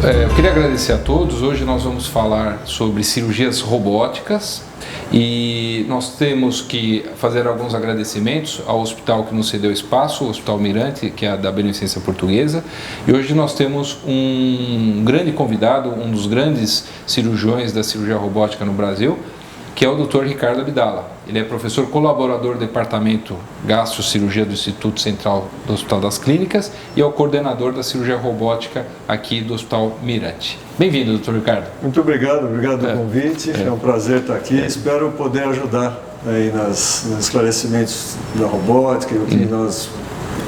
Eu queria agradecer a todos. Hoje nós vamos falar sobre cirurgias robóticas e nós temos que fazer alguns agradecimentos ao hospital que nos cedeu espaço, o Hospital Mirante, que é da Beneficência Portuguesa. E hoje nós temos um grande convidado, um dos grandes cirurgiões da cirurgia robótica no Brasil, que é o Dr. Ricardo Abdala. Ele é professor colaborador do Departamento Gastrocirurgia do Instituto Central do Hospital das Clínicas e é o coordenador da cirurgia robótica aqui do Hospital Mirante. Bem-vindo, Dr. Ricardo. Muito obrigado pelo convite. É um prazer estar aqui. Espero poder ajudar aí nos esclarecimentos da robótica e o que nós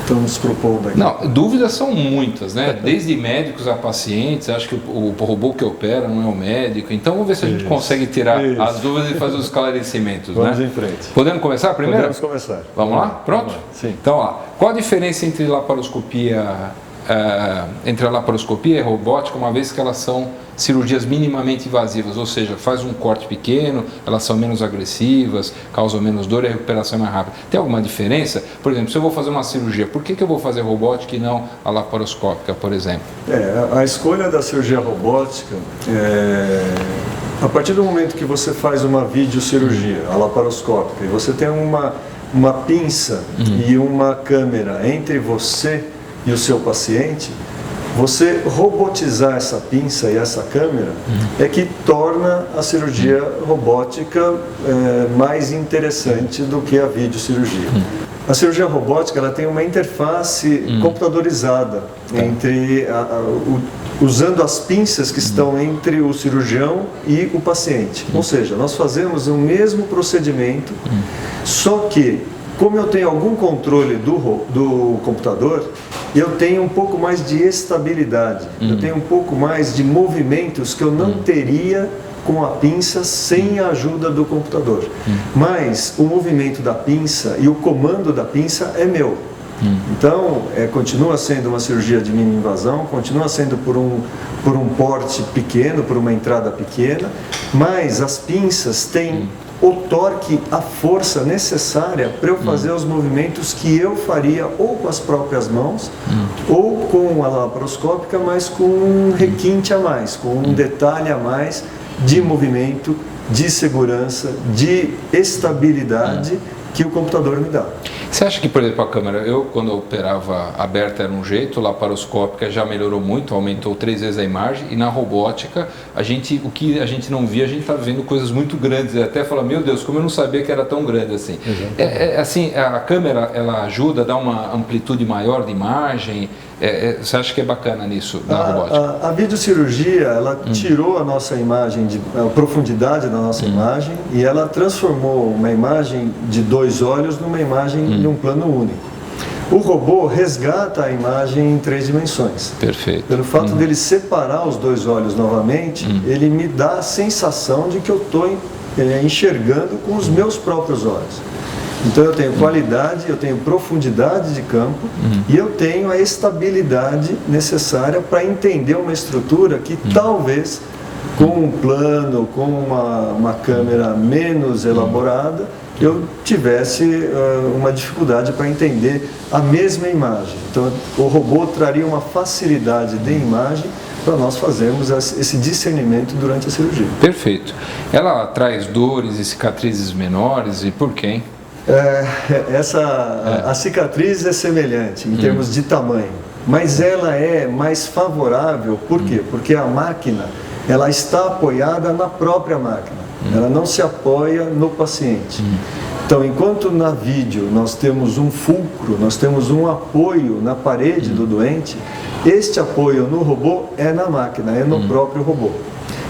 estamos propondo aqui. Não, dúvidas são muitas, né? Desde médicos a pacientes. Acho que o robô que opera não é o médico. Então vamos ver se a gente consegue tirar as dúvidas e fazer os esclarecimentos. Vamos em frente. Podemos começar primeiro? Podemos começar. Vamos lá? Pronto? Sim. Então, ó, qual a diferença entre laparoscopia e robótica, uma vez que elas são cirurgias minimamente invasivas, ou seja, faz um corte pequeno, elas são menos agressivas, causam menos dor e a recuperação é mais rápida. Tem alguma diferença? Por exemplo, se eu vou fazer uma cirurgia, por que eu vou fazer robótica e não a laparoscópica, por exemplo? A escolha da cirurgia robótica a partir do momento que você faz uma videocirurgia, a laparoscópica, e você tem uma pinça e uma câmera entre você e o seu paciente, você robotizar essa pinça e essa câmera é que torna a cirurgia robótica mais interessante do que a videocirurgia. A cirurgia robótica ela tem uma interface computadorizada usando as pinças que estão entre o cirurgião e o paciente. Ou seja, nós fazemos o mesmo procedimento, só que como eu tenho algum controle do computador, eu tenho um pouco mais de estabilidade, eu tenho um pouco mais de movimentos que eu não teria com a pinça sem a ajuda do computador. Mas o movimento da pinça e o comando da pinça é meu. Então, continua sendo uma cirurgia de mínima invasão, continua sendo por um porte pequeno, por uma entrada pequena, mas as pinças têm o torque, a força necessária para eu fazer os movimentos que eu faria ou com as próprias mãos ou com a laparoscópica, mas com um requinte a mais, com um detalhe a mais de movimento, de segurança, de estabilidade que o computador me dá. Você acha que, por exemplo, a câmera, quando eu operava aberta era um jeito, laparoscópica já melhorou muito, aumentou 3 vezes a imagem, e na robótica, o que a gente não via, a gente está vendo coisas muito grandes, e até fala, meu Deus, como eu não sabia que era tão grande assim. Assim, a câmera, ela ajuda a dar uma amplitude maior de imagem, você acha que é bacana nisso, na robótica? A videocirurgia, ela tirou a nossa imagem, a profundidade da nossa imagem, e ela transformou uma imagem de 2 olhos numa imagem de um plano único. O robô resgata a imagem em 3 dimensões. Perfeito. Pelo fato dele separar os 2 olhos novamente, ele me dá a sensação de que eu estou enxergando com os meus próprios olhos. Então eu tenho qualidade, eu tenho profundidade de campo e eu tenho a estabilidade necessária para entender uma estrutura que talvez com um plano, com uma câmera menos elaborada, eu tivesse uma dificuldade para entender a mesma imagem. Então o robô traria uma facilidade de imagem para nós fazermos esse discernimento durante a cirurgia. Perfeito. Ela traz dores e cicatrizes menores e por quê? A cicatriz é semelhante em termos de tamanho, mas ela é mais favorável, por quê? Porque a máquina ela está apoiada na própria máquina, ela não se apoia no paciente. Então, enquanto na vídeo nós temos um fulcro, nós temos um apoio na parede do doente, este apoio no robô é na máquina, é no próprio robô.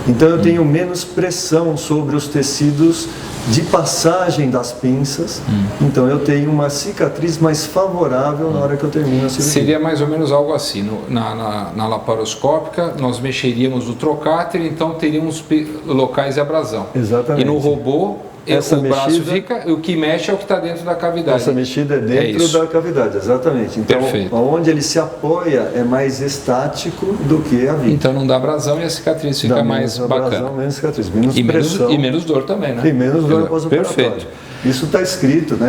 Então eu tenho menos pressão sobre os tecidos de passagem das pinças, então eu tenho uma cicatriz mais favorável na hora que eu termino a cirurgia. Seria mais ou menos algo assim, na laparoscópica nós mexeríamos o trocáter, então teríamos locais de abrasão. Exatamente. E no robô, essa braço fica, o que mexe é o que está dentro da cavidade. Essa mexida é dentro da cavidade, exatamente. Então, onde ele se apoia é mais estático do que a vida. Então não dá abrasão e a cicatriz fica mais bacana. Menos cicatriz, menos pressão. E menos dor também, né? E menos dor pós-operatória. Perfeito. Isso está escrito, né?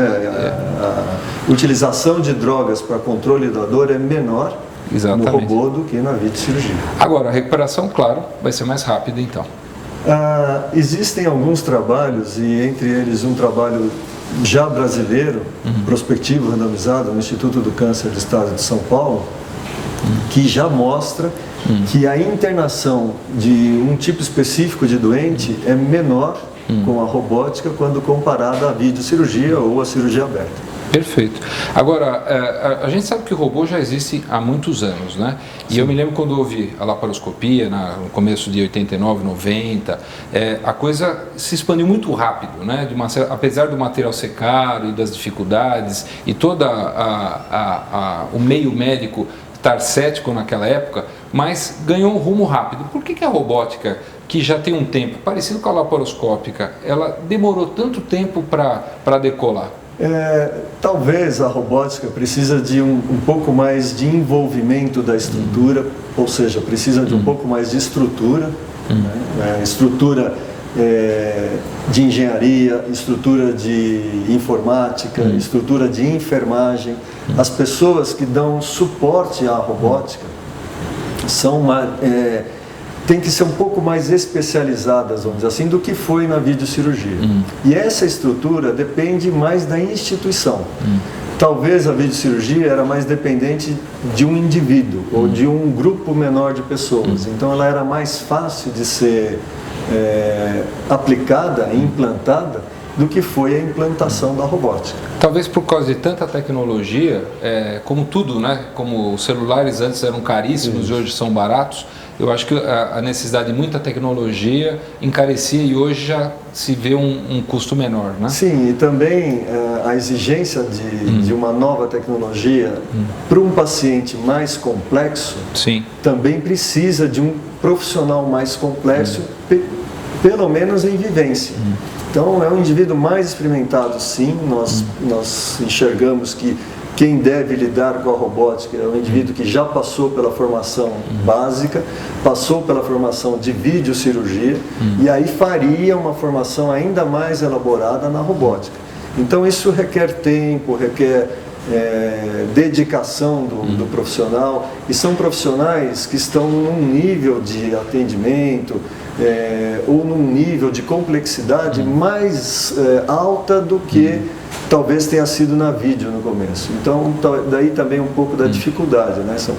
A utilização de drogas para controle da dor é menor Exatamente. no robô do que na videocirurgia. Agora, a recuperação, claro, vai ser mais rápida então. Existem alguns trabalhos, e entre eles um trabalho já brasileiro, prospectivo, randomizado, no Instituto do Câncer do Estado de São Paulo, que já mostra que a internação de um tipo específico de doente é menor com a robótica quando comparada à videocirurgia ou à cirurgia aberta. Perfeito. Agora, a gente sabe que o robô já existe há muitos anos, né? E Sim. Eu me lembro quando houve a laparoscopia, no começo de 89, 90, a coisa se expandiu muito rápido, né? Apesar do material ser caro e das dificuldades e todo o meio médico estar cético naquela época, mas ganhou um rumo rápido. Por que a robótica, que já tem um tempo parecido com a laparoscópica, ela demorou tanto tempo para decolar? Talvez a robótica precisa de um pouco mais de envolvimento da estrutura, ou seja, precisa de um pouco mais de estrutura, né? Estrutura de engenharia, estrutura de informática, estrutura de enfermagem. As pessoas que dão suporte à robótica tem que ser um pouco mais especializadas, vamos dizer assim, do que foi na videocirurgia. E essa estrutura depende mais da instituição. Talvez a videocirurgia era mais dependente de um indivíduo ou de um grupo menor de pessoas. Então ela era mais fácil de ser aplicada, implantada, do que foi a implantação da robótica. Talvez por causa de tanta tecnologia, como tudo, né? Como os celulares antes eram caríssimos e hoje são baratos, eu acho que a necessidade de muita tecnologia encarecia e hoje já se vê um custo menor, né? Sim, e também a exigência de uma nova tecnologia para um paciente mais complexo Sim. também precisa de um profissional mais complexo, pelo menos em vivência. Então é um indivíduo mais experimentado, sim, nós enxergamos que quem deve lidar com a robótica é um indivíduo que já passou pela formação básica, passou pela formação de videocirurgia e aí faria uma formação ainda mais elaborada na robótica. Então isso requer tempo, requer dedicação do profissional, e são profissionais que estão num nível de atendimento ou num nível de complexidade mais alta do que talvez tenha sido na vídeo no começo. Então, daí também um pouco da dificuldade, né? São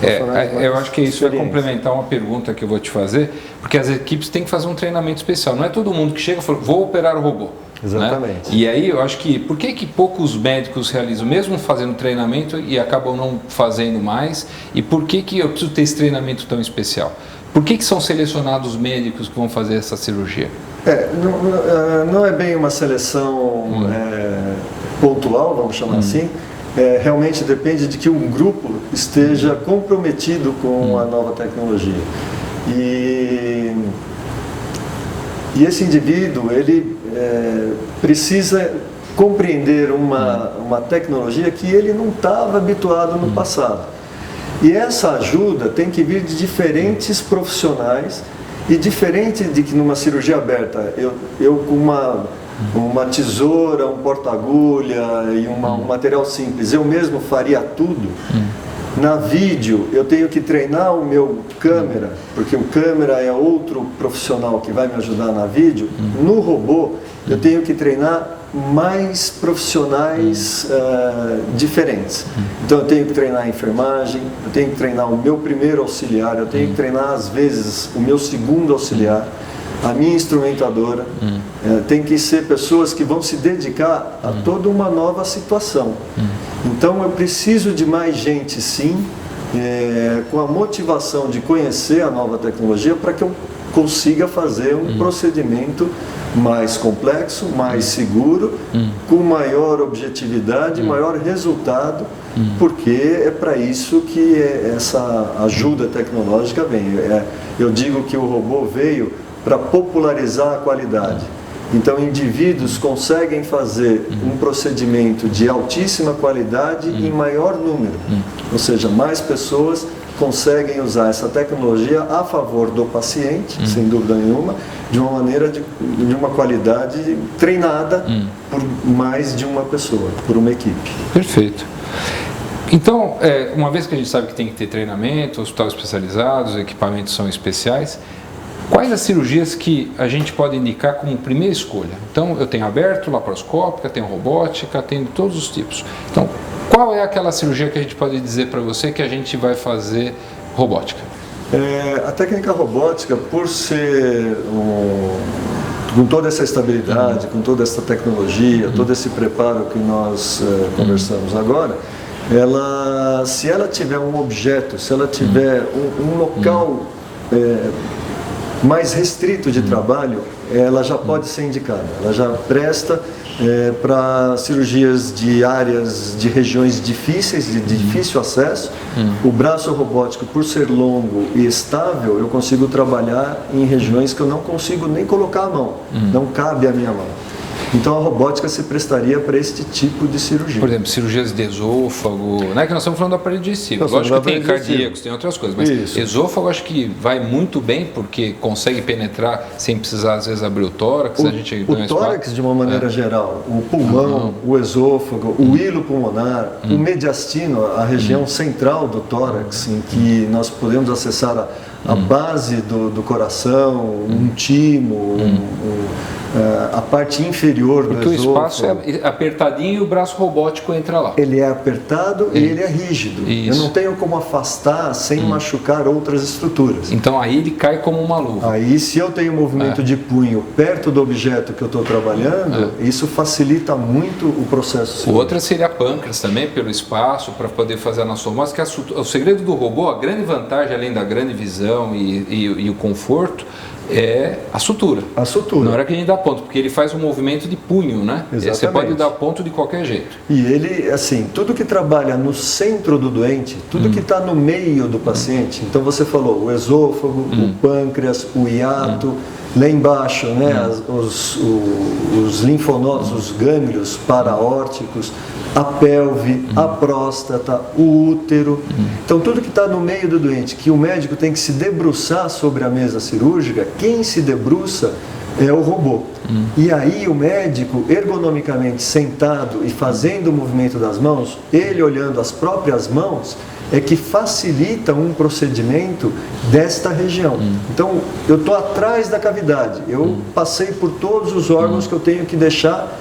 eu acho que isso vai complementar uma pergunta que eu vou te fazer, porque as equipes têm que fazer um treinamento especial. Não é todo mundo que chega e fala, vou operar o robô. Exatamente. Né? E aí eu acho que, por que poucos médicos realizam, mesmo fazendo treinamento, e acabam não fazendo mais? E por que eu preciso ter esse treinamento tão especial? Por que são selecionados médicos que vão fazer essa cirurgia? Não é bem uma seleção pontual, vamos chamar assim. Realmente depende de que um grupo esteja comprometido com a nova tecnologia. E esse indivíduo, ele precisa compreender uma tecnologia que ele não estava habituado no passado. E essa ajuda tem que vir de diferentes profissionais, e diferente de que numa cirurgia aberta, eu com uma tesoura, um porta-agulha e um material simples, eu mesmo faria tudo. Na vídeo, eu tenho que treinar o meu câmera, porque o câmera é outro profissional que vai me ajudar na vídeo. No robô, eu tenho que treinar mais profissionais diferentes. Então eu tenho que treinar a enfermagem, eu tenho que treinar o meu primeiro auxiliar, eu tenho que treinar às vezes o meu segundo auxiliar, a minha instrumentadora. Tem que ser pessoas que vão se dedicar a toda uma nova situação. Então eu preciso de mais gente, sim, com a motivação de conhecer a nova tecnologia para que eu consiga fazer um procedimento mais complexo, mais seguro, com maior objetividade, maior resultado, porque é para isso que essa ajuda tecnológica vem. Eu digo que o robô veio para popularizar a qualidade. Então, indivíduos conseguem fazer um procedimento de altíssima qualidade em maior número, ou seja, mais pessoas conseguem usar essa tecnologia a favor do paciente, sem dúvida nenhuma, de uma maneira de uma qualidade treinada por mais de uma pessoa, por uma equipe. Perfeito. Então, uma vez que a gente sabe que tem que ter treinamento, hospital especializado, os equipamentos são especiais, quais as cirurgias que a gente pode indicar como primeira escolha? Então, eu tenho aberto, laparoscópica, tenho robótica, tenho todos os tipos. Então, qual é aquela cirurgia que a gente pode dizer para você que a gente vai fazer robótica? A técnica robótica, por ser com toda essa estabilidade, com toda essa tecnologia, todo esse preparo que nós conversamos agora, se ela tiver um objeto, se ela tiver um local mais restrito de trabalho, ela já pode ser indicada, ela já presta para cirurgias de áreas, de regiões difíceis, de difícil acesso. O braço robótico, por ser longo e estável, eu consigo trabalhar em regiões que eu não consigo nem colocar a mão, não cabe a minha mão. Então a robótica se prestaria para este tipo de cirurgia. Por exemplo, cirurgias de esôfago, não é que nós estamos falando do aparelho digestivo. Lógico que tem cardíacos, tem outras coisas, mas esôfago acho que vai muito bem porque consegue penetrar sem precisar às vezes abrir o tórax. O tórax de uma maneira geral, o pulmão, o esôfago, o hilo pulmonar, o mediastino, a região central do tórax, em que nós podemos acessar a base do coração, um timo, a parte inferior do esôfago. Porque o espaço é apertadinho e o braço robótico entra lá. Ele é apertado e ele é rígido. Isso. Eu não tenho como afastar sem machucar outras estruturas. Então aí ele cai como uma luva. Aí se eu tenho movimento de punho perto do objeto que eu estou trabalhando, isso facilita muito o processo cirúrgico. Outra seria pâncreas também, pelo espaço, para poder fazer a anastomose, que o segredo do robô, a grande vantagem, além da grande visão e o conforto, é a sutura. A sutura. Na hora que a gente dá ponto, porque ele faz um movimento de punho, né? Exatamente. Você pode dar ponto de qualquer jeito. E ele, assim, tudo que trabalha no centro do doente, tudo que está no meio do paciente, então você falou o esôfago, o pâncreas, o hiato, lá embaixo, né, os linfonodos, os gânglios paraórticos, a pelve, a próstata, o útero. Então tudo que está no meio do doente, que o médico tem que se debruçar sobre a mesa cirúrgica, quem se debruça é o robô. E aí o médico, ergonomicamente sentado e fazendo o movimento das mãos, ele olhando as próprias mãos, é que facilita um procedimento desta região. Então, eu estou atrás da cavidade, eu passei por todos os órgãos que eu tenho que deixar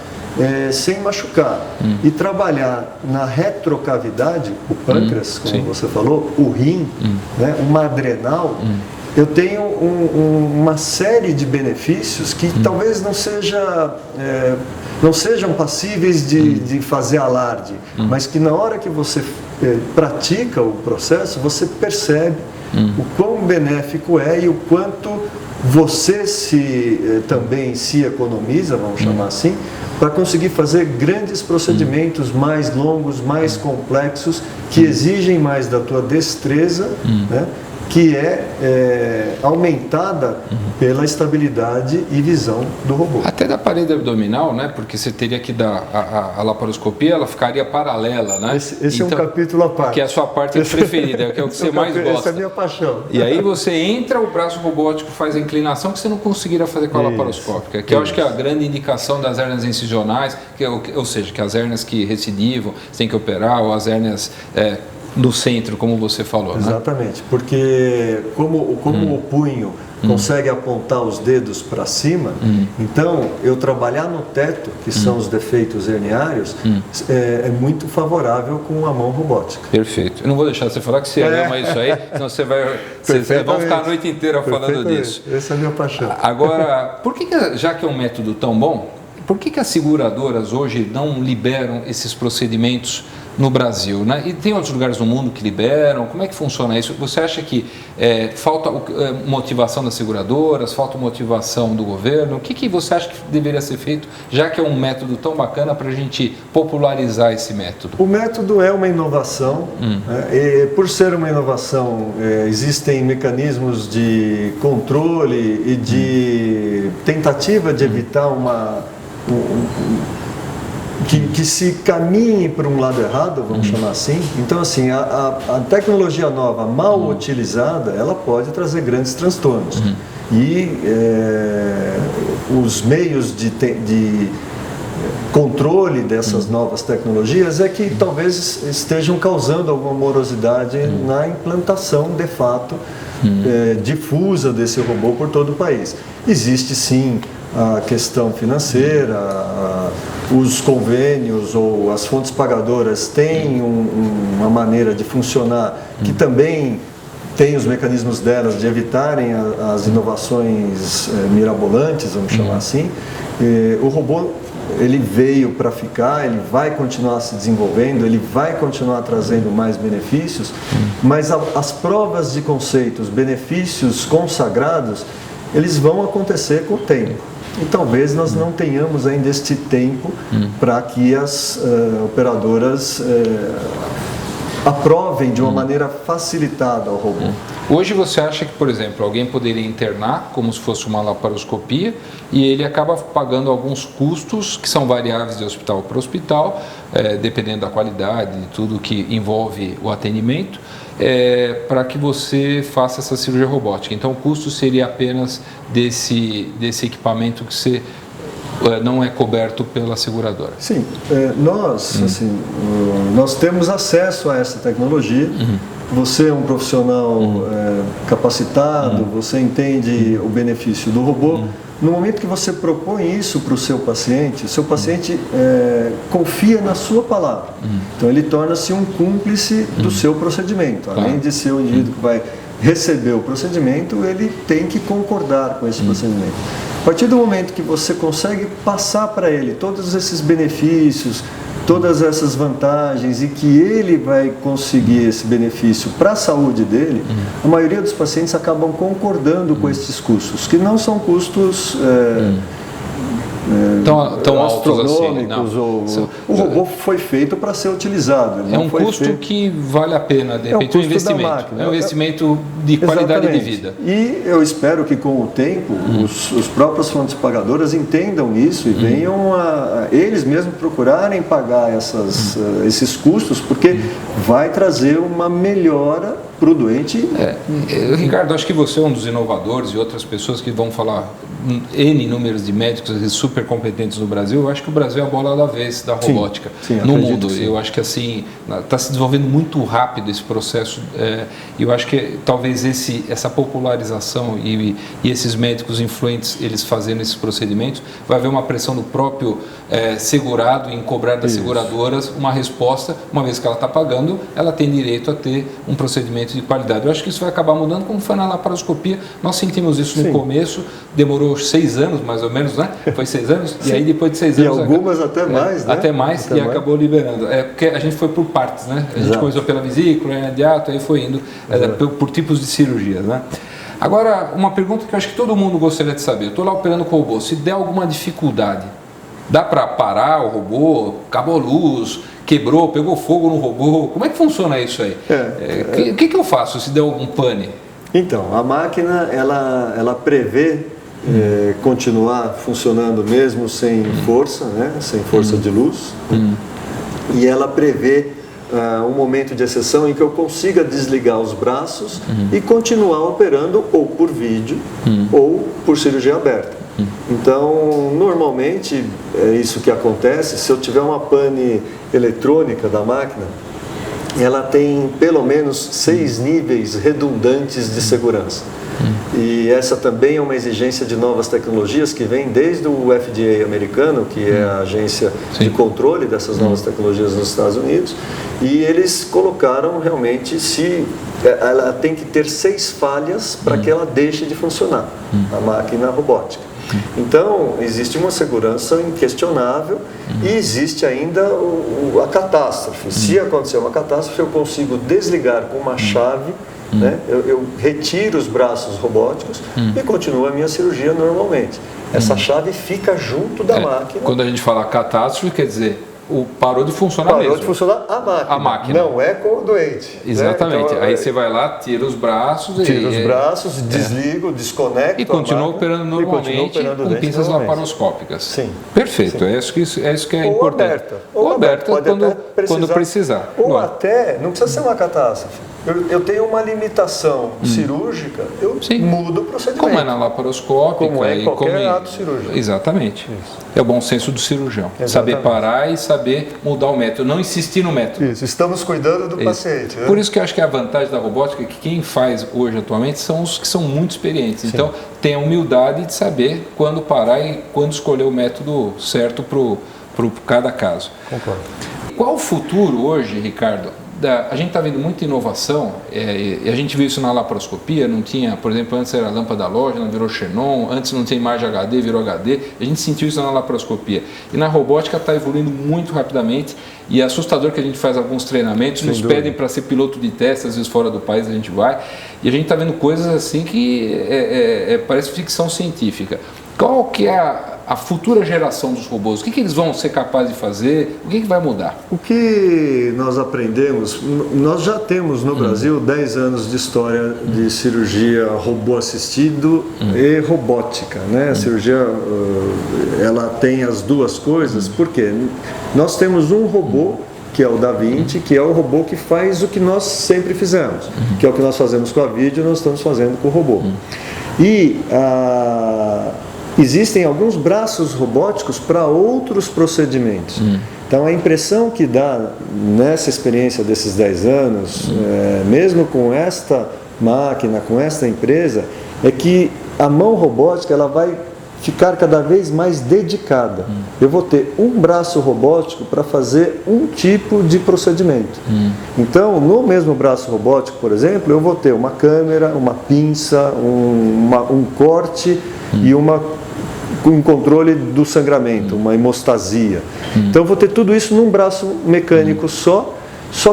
sem machucar. E trabalhar na retrocavidade, o pâncreas, como você falou, o rim, né, uma adrenal, eu tenho uma série de benefícios que talvez não sejam passíveis de fazer alarde, mas que na hora que você pratica o processo, você percebe o quão benéfico é e o quanto você também se economiza, vamos chamar assim, para conseguir fazer grandes procedimentos mais longos, mais complexos, que exigem mais da tua destreza, né? Que é aumentada pela estabilidade e visão do robô. Até da parede abdominal, né? Porque você teria que dar a laparoscopia, ela ficaria paralela, né? Esse então, é um capítulo à parte. Que é a sua parte preferida, que é o que você mais gosta. Essa é a minha paixão. E aí você entra, o braço robótico faz a inclinação que você não conseguiria fazer com a laparoscópica, que eu acho que é a grande indicação das hérnias incisionais, ou seja, que as hérnias que recidivam, você tem que operar, ou as hérnias do centro, como você falou. Exatamente, né? Porque como o punho consegue apontar os dedos para cima, então eu trabalhar no teto, que são os defeitos herniários, é muito favorável com a mão robótica. Perfeito. Eu não vou deixar você falar que você ama isso aí, senão você vai ficar a noite inteira falando disso. Essa é a minha paixão. Agora, já que é um método tão bom, por que as seguradoras hoje não liberam esses procedimentos no Brasil, né? E tem outros lugares no mundo que liberam? Como é que funciona isso? Você acha que falta motivação das seguradoras, falta motivação do governo? O que você acha que deveria ser feito, já que é um método tão bacana para a gente popularizar esse método? O método é uma inovação, né? E por ser uma inovação, existem mecanismos de controle e de tentativa de evitar que se caminhe para um lado errado, vamos chamar assim. Então, assim, a tecnologia nova, mal utilizada, ela pode trazer grandes transtornos. E os meios controle dessas novas tecnologias é que talvez estejam causando alguma morosidade na implantação, de fato, difusa desse robô por todo o país. Existe sim a questão financeira, os convênios ou as fontes pagadoras têm uma maneira de funcionar que também tem os mecanismos delas de evitarem as inovações mirabolantes, vamos chamar assim. O robô, ele veio para ficar, ele vai continuar se desenvolvendo, ele vai continuar trazendo mais benefícios, mas as provas de conceito, os benefícios consagrados, eles vão acontecer com o tempo. E talvez nós não tenhamos ainda este tempo para que as operadoras aprovem de uma maneira facilitada o robô. Hoje você acha que, por exemplo, alguém poderia internar como se fosse uma laparoscopia e ele acaba pagando alguns custos que são variáveis de hospital para hospital, dependendo da qualidade de tudo que envolve o atendimento, para que você faça essa cirurgia robótica. Então o custo seria apenas desse equipamento que você não é coberto pela seguradora. Sim, nós temos acesso a essa tecnologia. Você é um profissional capacitado, você entende o benefício do robô. No momento que você propõe isso para o seu paciente confia na sua palavra. Então ele torna-se um cúmplice do seu procedimento. Além de ser o indivíduo que vai receber o procedimento, ele tem que concordar com esse procedimento. A partir do momento que você consegue passar para ele todos esses benefícios, todas essas vantagens e que ele vai conseguir esse benefício para a saúde dele, a maioria dos pacientes acabam concordando com esses custos, que não são custos tão altos assim. O robô foi feito para ser utilizado. É um custo que vale a pena, de repente, um investimento. É um investimento de qualidade de vida. E eu espero que com o tempo os próprios fontes pagadoras entendam isso e venham eles mesmos procurarem pagar esses custos, porque vai trazer uma melhora para o doente. Ricardo, acho que você é um dos inovadores e outras pessoas que vão falar N números de médicos super competentes no Brasil. Eu acho que o Brasil é a bola da vez da robótica no mundo. Eu acho que assim está se desenvolvendo muito rápido esse processo. Eu acho que talvez essa popularização e esses médicos influentes, eles fazendo esses procedimentos, vai haver uma pressão do próprio segurado em cobrar das seguradoras uma resposta. Uma vez que ela está pagando, ela tem direito a ter um procedimento de qualidade. Eu acho que isso vai acabar mudando, como foi na laparoscopia. Nós sentimos isso no começo, demorou 6 anos mais ou menos, né? Foi 6 anos? E aí depois de 6 anos... E algumas até mais, né? Até mais, acabou liberando. Porque a gente foi por partes, né? A gente começou pela vesícula, imediato, aí foi indo por tipos de cirurgias, né? Agora, uma pergunta que eu acho que todo mundo gostaria de saber. Eu estou lá operando com o robô. Se der alguma dificuldade, dá para parar o robô? Acabou a luz, quebrou, pegou fogo no robô? Como é que funciona isso aí? O que eu faço se der algum pane? Então, a máquina, ela prevê continuar funcionando mesmo sem força, né? Sem força de luz. E ela prevê um momento de exceção em que eu consiga desligar os braços e continuar operando ou por vídeo ou por cirurgia aberta. Então, normalmente, é isso que acontece. Se eu tiver uma pane eletrônica da máquina, ela tem pelo menos 6 níveis redundantes de segurança. E essa também é uma exigência de novas tecnologias que vem desde o FDA americano, que é a agência de controle dessas novas tecnologias nos Estados Unidos, e eles colocaram realmente ela tem que ter 6 falhas para que ela deixe de funcionar, a máquina robótica. Então, existe uma segurança inquestionável e existe ainda a catástrofe. Se acontecer uma catástrofe, eu consigo desligar com uma chave, né? Eu retiro os braços robóticos e continuo a minha cirurgia normalmente. Essa chave fica junto da máquina. Quando a gente fala catástrofe, quer dizer, parou de funcionar mesmo. Parou de funcionar a máquina. Não é com o doente. Exatamente. Né? Então, aí você vai lá, tira os braços, desligo, desconecto e continua operando normalmente com pinças laparoscópicas. Sim. Perfeito. É isso que é importante. Ou aberta. Quando precisar. Ou até, não precisa ser uma catástrofe. eu tenho uma limitação cirúrgica, eu mudo o procedimento. Como é na laparoscópica. Como é em qualquer ato cirúrgico. Exatamente. Isso. É o bom senso do cirurgião. Exatamente. Saber parar e saber mudar o método, não insistir no método. Isso, estamos cuidando do paciente. Né? Por isso que eu acho que a vantagem da robótica é que quem faz hoje atualmente são os que são muito experientes. Sim. Então, tem a humildade de saber quando parar e quando escolher o método certo para cada caso. Concordo. Qual o futuro hoje, Ricardo? A gente está vendo muita inovação, e a gente viu isso na laparoscopia, não tinha, por exemplo, antes era lâmpada halógena, virou xenon, antes não tinha imagem HD, virou HD, a gente sentiu isso na laparoscopia. E na robótica está evoluindo muito rapidamente, e é assustador que a gente faz alguns treinamentos, nos pedem para ser piloto de teste, às vezes fora do país a gente vai, e a gente está vendo coisas assim que parece ficção científica. Qual que é a futura geração dos robôs? O que eles vão ser capazes de fazer? O que vai mudar? O que nós aprendemos, nós já temos no Brasil 10 anos de história de cirurgia robô assistido e robótica, né? A cirurgia, ela tem as duas coisas, porque nós temos um robô, que é o Da Vinci, que é o robô que faz o que nós sempre fizemos, que é o que nós fazemos com a vídeo, nós estamos fazendo com o robô. E existem alguns braços robóticos para outros procedimentos. Então, a impressão que dá nessa experiência desses 10 anos, mesmo com esta máquina, com esta empresa, é que a mão robótica ela vai ficar cada vez mais dedicada. Eu vou ter um braço robótico para fazer um tipo de procedimento. Então, no mesmo braço robótico, por exemplo, eu vou ter uma câmera, uma pinça, um corte e um controle do sangramento, uma hemostasia. Então, eu vou ter tudo isso num braço mecânico só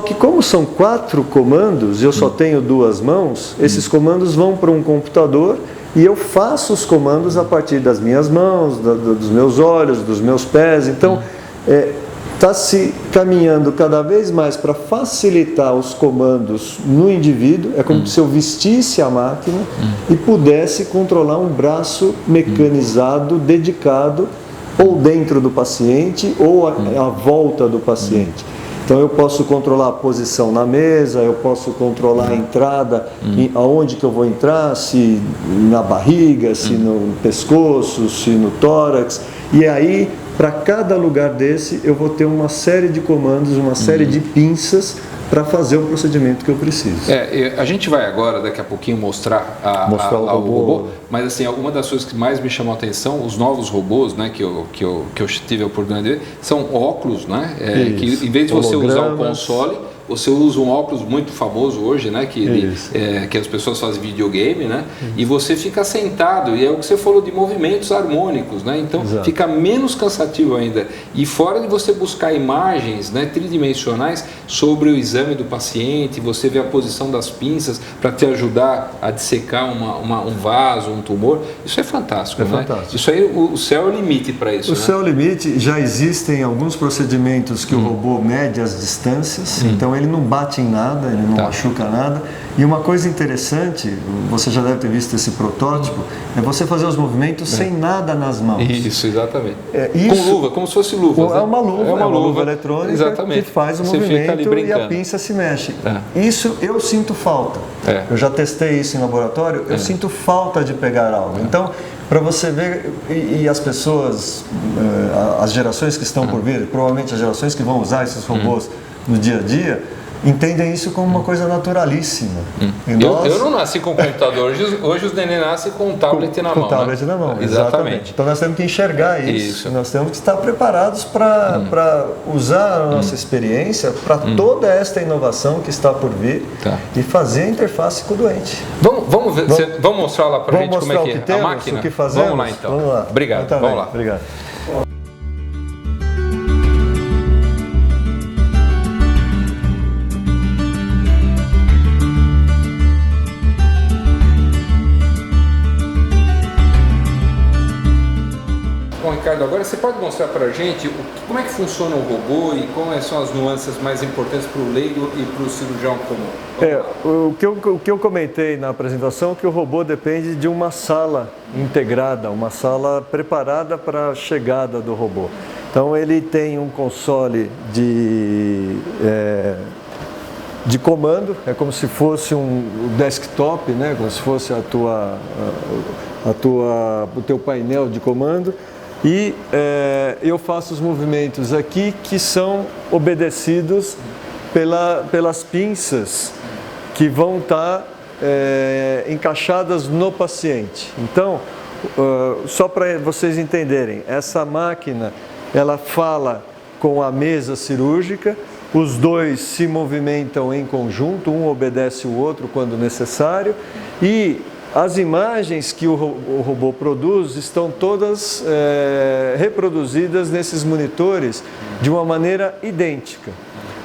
que como são 4 comandos e eu só tenho 2 mãos, esses comandos vão para um computador e eu faço os comandos a partir das minhas mãos, dos meus olhos, dos meus pés. Então, está se caminhando cada vez mais para facilitar os comandos no indivíduo. É como se eu vestisse a máquina e pudesse controlar um braço mecanizado, dedicado, ou dentro do paciente, ou à volta do paciente. Então eu posso controlar a posição na mesa, eu posso controlar a entrada, aonde que eu vou entrar, se na barriga, se no pescoço, se no tórax. E aí, para cada lugar desse, eu vou ter uma série de comandos, uma série de pinças para fazer o procedimento que eu preciso. A gente vai agora, daqui a pouquinho, mostrar o robô, mas assim, uma das coisas que mais me chamou a atenção, os novos robôs, né, que eu tive a oportunidade de ver, são óculos, né, que em vez de você usar o console, você usa um óculos muito famoso hoje, né, que as pessoas fazem videogame, né, e você fica sentado, e é o que você falou de movimentos harmônicos, né, então fica menos cansativo ainda. E fora de você buscar imagens, né, tridimensionais sobre o exame do paciente, você vê a posição das pinças para te ajudar a dissecar um vaso, um tumor, isso é fantástico, né? Fantástico. Isso aí, o céu é o limite para isso. O céu é o limite, já existem alguns procedimentos que o robô mede as distâncias, então ele não bate em nada, ele não machuca nada. E uma coisa interessante, você já deve ter visto esse protótipo, é você fazer os movimentos sem nada nas mãos. Isso, exatamente. Com luva, como se fosse luva. É uma luva eletrônica que faz o movimento e a pinça se mexe. Isso eu sinto falta. Eu já testei isso em laboratório, eu sinto falta de pegar algo. Então, para você ver, e as pessoas, as gerações que estão por vir, provavelmente as gerações que vão usar esses robôs no dia a dia, entendem isso como uma coisa naturalíssima. Eu não nasci com computador, hoje os neném nascem com um tablet na mão. Com tablet na mão, exatamente. Então nós temos que enxergar isso. Nós temos que estar preparados para usar a nossa experiência para toda esta inovação que está por vir e fazer a interface com o doente. Vamos mostrar lá para a gente como é que é a máquina? O que fazemos? Vamos lá então. Vamos lá. Obrigado, então, vamos lá. Obrigado. Bom, Ricardo, agora você pode mostrar para a gente como é que funciona o robô e quais são as nuances mais importantes para o leigo e para o cirurgião comum? O que eu comentei na apresentação é que o robô depende de uma sala integrada, uma sala preparada para a chegada do robô. Então ele tem um console de comando, é como se fosse um desktop, né? Como se fosse o teu painel de comando. E eu faço os movimentos aqui que são obedecidos pelas pinças que vão estar encaixadas no paciente. Então, só para vocês entenderem, essa máquina ela fala com a mesa cirúrgica, os dois se movimentam em conjunto, um obedece o outro quando necessário, e as imagens que o robô produz estão todas reproduzidas nesses monitores de uma maneira idêntica.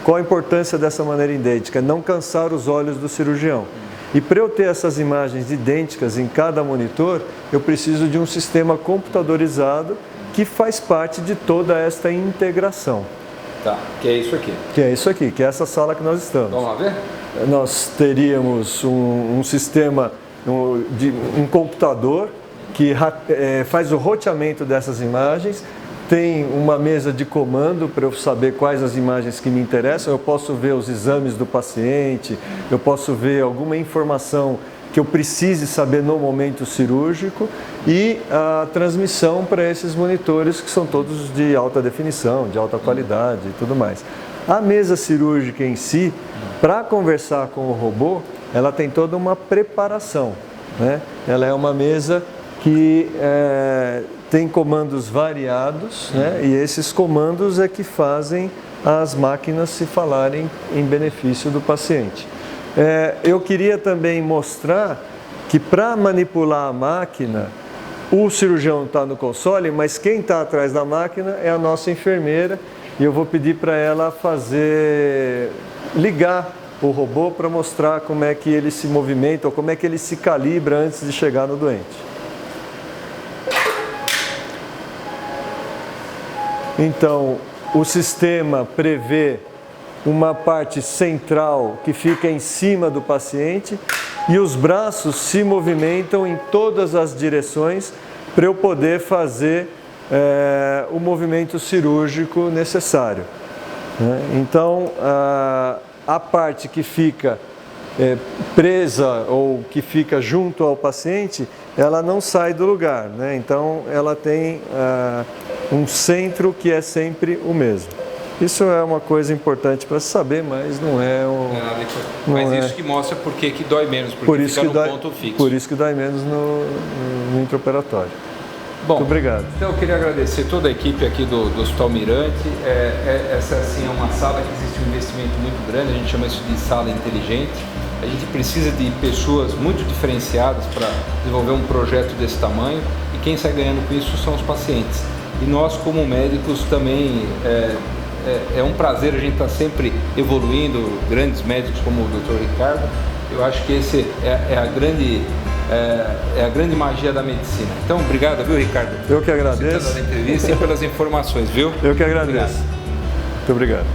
Qual a importância dessa maneira idêntica? Não cansar os olhos do cirurgião. E para eu ter essas imagens idênticas em cada monitor, eu preciso de um sistema computadorizado que faz parte de toda esta integração. Tá, que é isso aqui. Que é isso aqui, que é essa sala que nós estamos. Vamos lá ver? Nós teríamos um sistema, um computador que faz o roteamento dessas imagens, tem uma mesa de comando para eu saber quais as imagens que me interessam, eu posso ver os exames do paciente, eu posso ver alguma informação que eu precise saber no momento cirúrgico e a transmissão para esses monitores que são todos de alta definição, de alta qualidade e tudo mais. A mesa cirúrgica em si, para conversar com o robô, ela tem toda uma preparação, né? Ela é uma mesa que tem comandos variados, né? E esses comandos é que fazem as máquinas se falarem em benefício do paciente. Eu queria também mostrar que para manipular a máquina, o cirurgião está no console, mas quem está atrás da máquina é a nossa enfermeira e eu vou pedir para ela ligar o robô para mostrar como é que ele se movimenta ou como é que ele se calibra antes de chegar no doente. Então, o sistema prevê uma parte central que fica em cima do paciente e os braços se movimentam em todas as direções para eu poder fazer o movimento cirúrgico necessário, né? Então, a parte que fica presa ou que fica junto ao paciente, ela não sai do lugar, né? Então, ela tem um centro que é sempre o mesmo. Isso é uma coisa importante para se saber, mas não é isso que mostra por que dói menos, porque fica no ponto fixo. Por isso que dói menos no intraoperatório. Bom, muito obrigado. Então eu queria agradecer toda a equipe aqui do Hospital Mirante. Essa assim, é uma sala que existe um investimento muito grande, a gente chama isso de sala inteligente. A gente precisa de pessoas muito diferenciadas para desenvolver um projeto desse tamanho e quem sai ganhando com isso são os pacientes. E nós, como médicos, também é um prazer a gente estar sempre evoluindo, grandes médicos como o Dr. Ricardo. Eu acho que esse é a grande magia da medicina. Então, obrigado, viu, Ricardo? Eu que agradeço. Pela entrevista e pelas informações, viu? Eu que agradeço. Muito obrigado.